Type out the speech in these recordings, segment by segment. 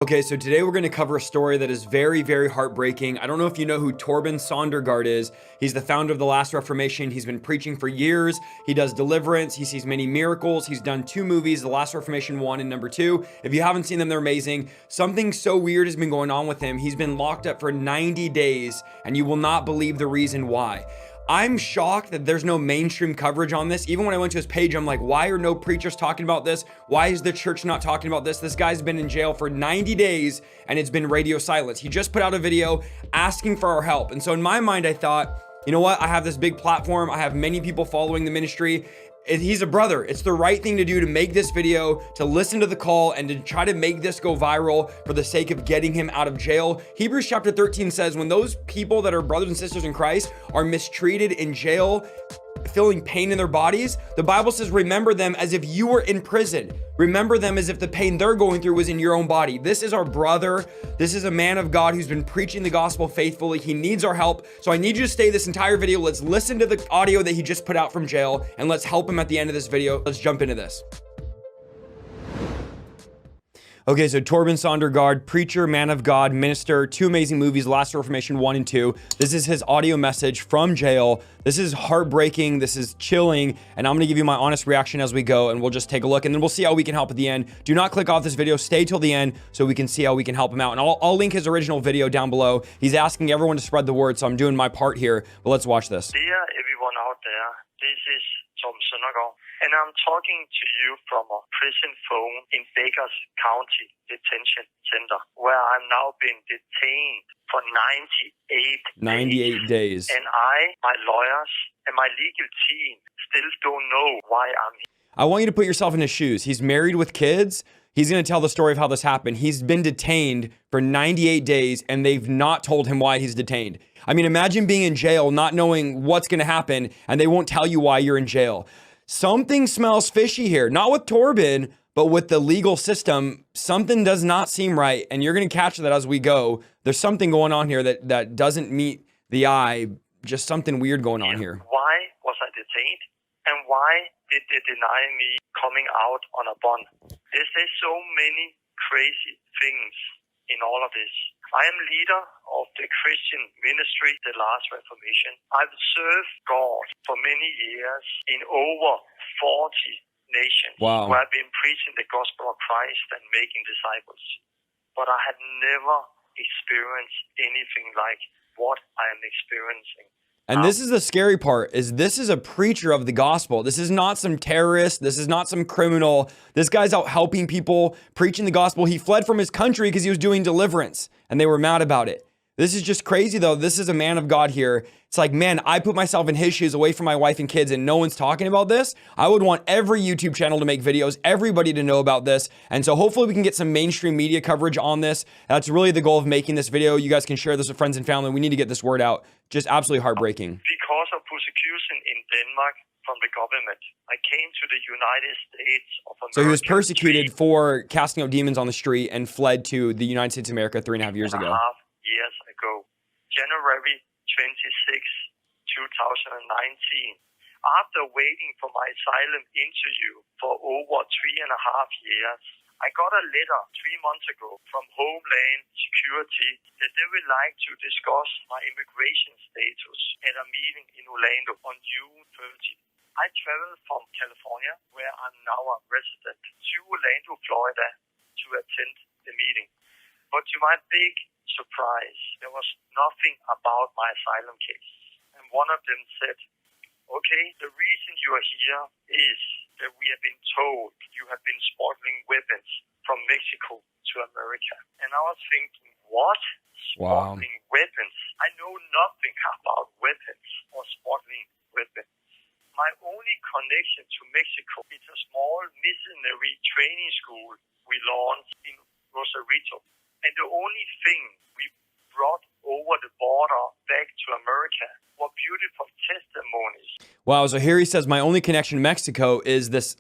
Okay, so today we're going to cover a story that is very, very heartbreaking. I don't know if you know who Torben Søndergaard is. He's the founder of the Last Reformation. He's been preaching for years. He does deliverance. He sees many miracles. He's done 2 movies, The Last Reformation 1 and number 2. If you haven't seen them, they're amazing. Something so weird has been going on with him. He's been locked up for 90 days, and you will not believe the reason why. I'm shocked that there's no mainstream coverage on this. Even when I went to his page, I'm like, why are no preachers talking about this? Why is the church not talking about this? This guy's been in jail for 90 days and it's been radio silence. He just put out a video asking for our help. And so in my mind, I thought, you know what? I have this big platform. I have many people following the ministry. He's a brother. It's the right thing to do to make this video, to listen to the call, and to try to make this go viral for the sake of getting him out of jail. Hebrews chapter 13 says, when those people that are brothers and sisters in Christ are mistreated in jail, feeling pain in their bodies, the Bible says, remember them as if you were in prison. Remember them as if the pain they're going through was in your own body. This is our brother. This is a man of God who's been preaching the gospel faithfully. He needs our help. So I need you to stay this entire video. Let's listen to the audio that he just put out from jail, and let's help him at the end of this video. Let's jump into this. Okay, so Torben Søndergaard, preacher, man of God, minister, 2 amazing movies, Last Reformation 1 and 2. This is his audio message from jail. This is heartbreaking. This is chilling. And I'm going to give you my honest reaction as we go, and we'll just take a look, and then we'll see how we can help at the end. Do not click off this video. Stay till the end so we can see how we can help him out. And I'll link his original video down below. He's asking everyone to spread the word, so I'm doing my part here. But let's watch this. Dear everyone out there, this is Torben Søndergaard, and I'm talking to you from a prison phone in Baker's County Detention Center, where I'm now been detained for 98 days. And my lawyers, and my legal team still don't know why I'm here. I want you to put yourself in his shoes. He's married with kids. He's going to tell the story of how this happened. He's been detained for 98 days, and they've not told him why he's detained. I mean, imagine being in jail, not knowing what's going to happen, and they won't tell you why you're in jail. Something smells fishy here, not with Torben, but with the legal system. Something does not seem right, and you're going to catch that as we go. There's something going on here that doesn't meet the eye, just something weird going on here. Why was I detained? And why did they deny me coming out on a bond? There's so many crazy things in all of this. I am leader of the Christian ministry, the Last Reformation. I've served God for many years in over 40 nations. Wow. Where I've been preaching the gospel of Christ and making disciples. But I had never experienced anything like what I am experiencing. And this is the scary part, is this is a preacher of the gospel. This is not some terrorist. This is not some criminal. This guy's out helping people, preaching the gospel. He fled from his country because he was doing deliverance, and they were mad about it. This is just crazy, though. This is a man of God here. It's like, man, I put myself in his shoes away from my wife and kids, and no one's talking about this. I would want every YouTube channel to make videos, everybody to know about this. And so hopefully we can get some mainstream media coverage on this. That's really the goal of making this video. You guys can share this with friends and family. We need to get this word out. Just absolutely heartbreaking. Because of persecution in Denmark from the government, I came to the United States of America. So he was persecuted for casting out demons on the street and fled to the United States of America 3.5 years ago. Years ago, January 26, 2019. After waiting for my asylum interview for over 3.5 years, I got a letter 3 months ago from Homeland Security that they would like to discuss my immigration status at a meeting in Orlando on June 30. I traveled from California, where I'm now a resident, to Orlando, Florida to attend the meeting. But to my big surprise, there was nothing about my asylum case. And one of them said, okay, the reason you are here is that we have been told you have been smuggling weapons from Mexico to America. And I was thinking, what? Smuggling weapons? I know nothing about weapons or smuggling weapons. My only connection to Mexico is a small missionary training school we launched in Rosarito. And the only thing we brought over the border back to America were beautiful testimonies. Wow, so here he says, my only connection to Mexico is this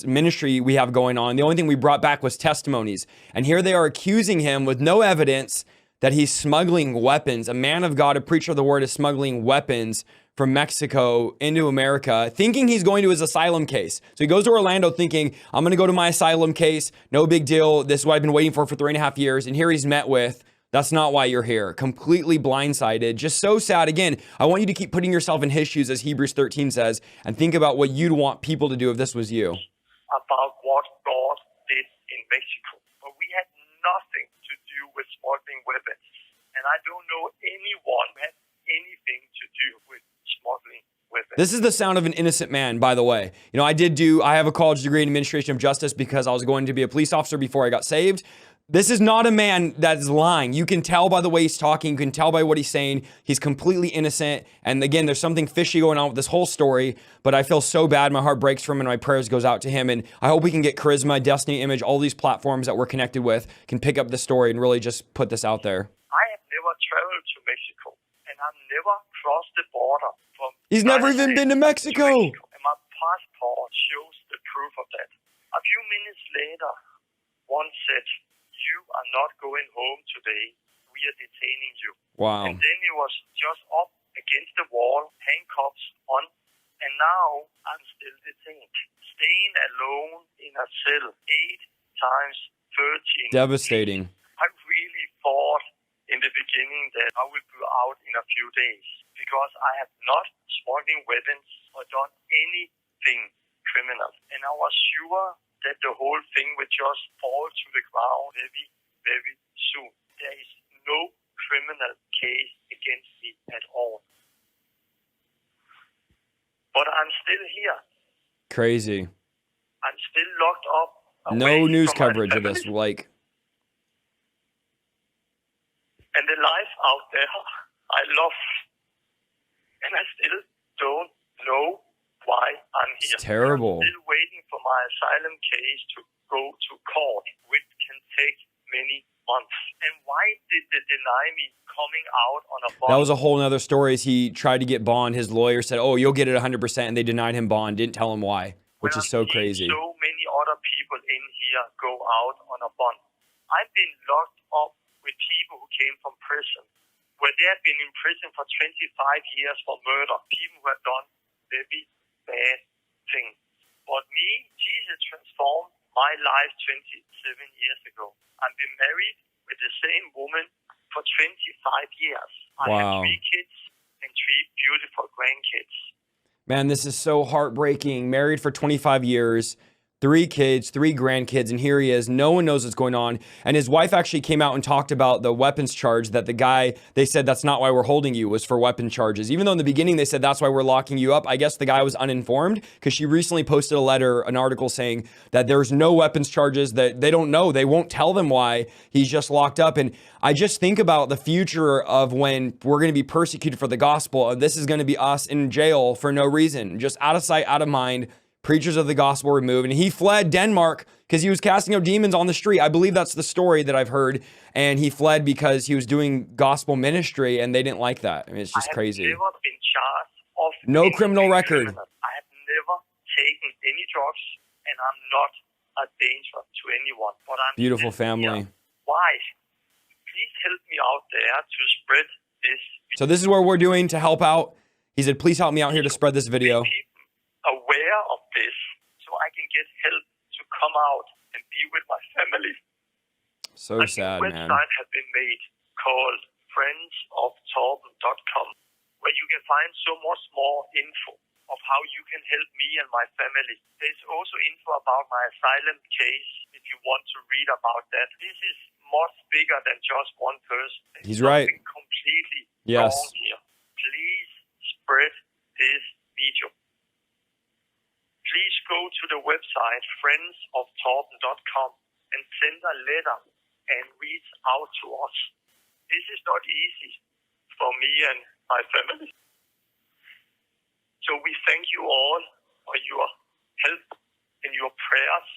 ministry we have going on. The only thing we brought back was testimonies. And here they are accusing him with no evidence that he's smuggling weapons. A man of God, a preacher of the word, is smuggling weapons from Mexico into America, thinking he's going to his asylum case. So he goes to Orlando thinking, I'm going to go to my asylum case. No big deal. This is what I've been waiting for 3.5 years. And here he's met with, that's not why you're here. Completely blindsided. Just so sad. Again, I want you to keep putting yourself in his shoes, as Hebrews 13 says, and think about what you'd want people to do if this was you. About what God did in Mexico. But we had nothing to do with smuggling weapons. And I don't know anyone who had anything to do with smuggling weapons. This is the sound of an innocent man, by the way. You know, I have a college degree in administration of justice because I was going to be a police officer before I got saved. This is not a man that is lying. You can tell by the way he's talking. You can tell by what he's saying. He's completely innocent. And again, there's something fishy going on with this whole story, but I feel so bad. My heart breaks for him and my prayers goes out to him. And I hope we can get Charisma, Destiny, Image, all these platforms that we're connected with can pick up the story and really just put this out there. I have never traveled to Mexico and I've never crossed the border from... He's never even been to Mexico. And my passport shows the proof of that. A few minutes later, one said, "You are not going home today. We are detaining you." Wow. And then he was just up against the wall, handcuffs on, and now I'm still detained. Staying alone in a cell 8 times 13. Devastating. I really thought in the beginning that I would be out in a few days because I have not smuggling weapons or done anything criminal. And I was sure that the whole thing would just fall to the ground very, very soon. There is no criminal case against me at all. But I'm still here. Crazy. I'm still locked up. No news coverage of this, like. And the life out there, I love. And I still don't know why I'm here. It's terrible. I'm still waiting for my asylum case to go to court, which can take many months. And why did they deny me coming out on a bond? That was a whole nother story. As he tried to get bond, his lawyer said, "Oh, you'll get it 100%," and they denied him bond. Didn't tell him why, which is so crazy. So many other people in here go out on a bond. I've been locked up with people who came from prison, where they have been in prison for 25 years for murder. People who have done very bad thing. But me, Jesus transformed my life 27 years ago. I've been married with the same woman for 25 years. I have 3 kids and 3 beautiful grandkids. Man, this is so heartbreaking. Married for 25 years. 3 kids, 3 grandkids, and here he is. No one knows what's going on. And his wife actually came out and talked about the weapons charge that the guy, they said that's not why we're holding you, was for weapon charges. Even though in the beginning they said that's why we're locking you up, I guess the guy was uninformed because she recently posted a letter, an article saying that there's no weapons charges, that they don't know. They won't tell them why he's just locked up. And I just think about the future of when we're going to be persecuted for the gospel. And this is going to be us in jail for no reason, just out of sight, out of mind. Preachers of the gospel removed, and he fled Denmark because he was casting out demons on the street. I believe that's the story that I've heard, and he fled because he was doing gospel ministry, and they didn't like that. I mean, it's just crazy. I have never been charged of no criminal record. Criminal. I have never taken any drugs, and I'm not a danger to anyone. But I'm beautiful family. Here. Why? Please help me out there to spread this. So this is what we're doing to help out. He said, "Please help me out here to spread this video." Aware of this, so I can get help to come out and be with my family. So sad, man. A website has been made called friendsoftorben.com, where you can find so much more info of how you can help me and my family. There's also info about my asylum case if you want to read about that. This is much bigger than just one person. There's He's right. Completely yes. wrong here. Please spread this video. Please go to the website friendsoftorben.com and send a letter and reach out to us. This is not easy for me and my family. So we thank you all for your help and your prayers.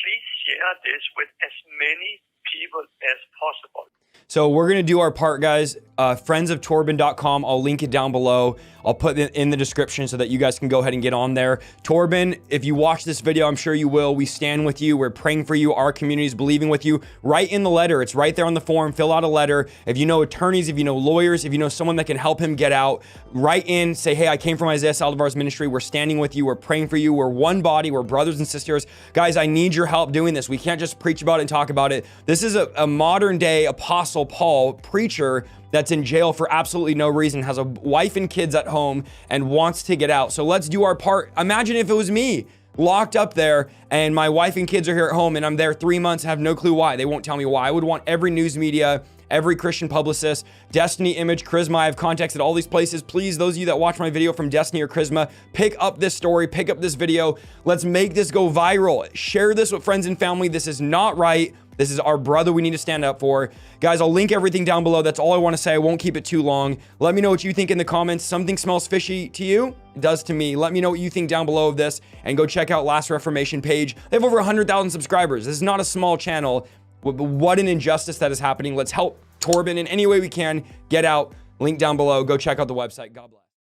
Please share this with as many people as possible. So we're going to do our part, guys. Friendsoftorben.com. I'll link it down below. I'll put it in the description so that you guys can go ahead and get on there. Torben, if you watch this video, I'm sure you will. We stand with you. We're praying for you. Our community is believing with you. Write in the letter. It's right there on the form. Fill out a letter. If you know attorneys, if you know lawyers, if you know someone that can help him get out, write in, say, hey, I came from Isaiah Saldivar's ministry. We're standing with you. We're praying for you. We're one body. We're brothers and sisters. Guys, I need your help doing this. We can't just preach about it and talk about it. This is a modern day Apostle Paul, preacher, that's in jail for absolutely no reason, has a wife and kids at home and wants to get out. So let's do our part. Imagine if it was me locked up there and my wife and kids are here at home and I'm there 3 months, have no clue why. They won't tell me why. I would want every news media, every Christian publicist, Destiny, Image, Charisma. I have contacts at all these places. Please, those of you that watch my video from Destiny or Charisma, pick up this story, pick up this video. Let's make this go viral. Share this with friends and family. This is not right. This is our brother we need to stand up for. Guys, I'll link everything down below. That's all I want to say. I won't keep it too long. Let me know what you think in the comments. Something smells fishy to you? It does to me. Let me know what you think down below of this and go check out Last Reformation page. They have over 100,000 subscribers. This is not a small channel. What an injustice that is happening. Let's help Torben in any way we can. Get out. Link down below. Go check out the website. God bless.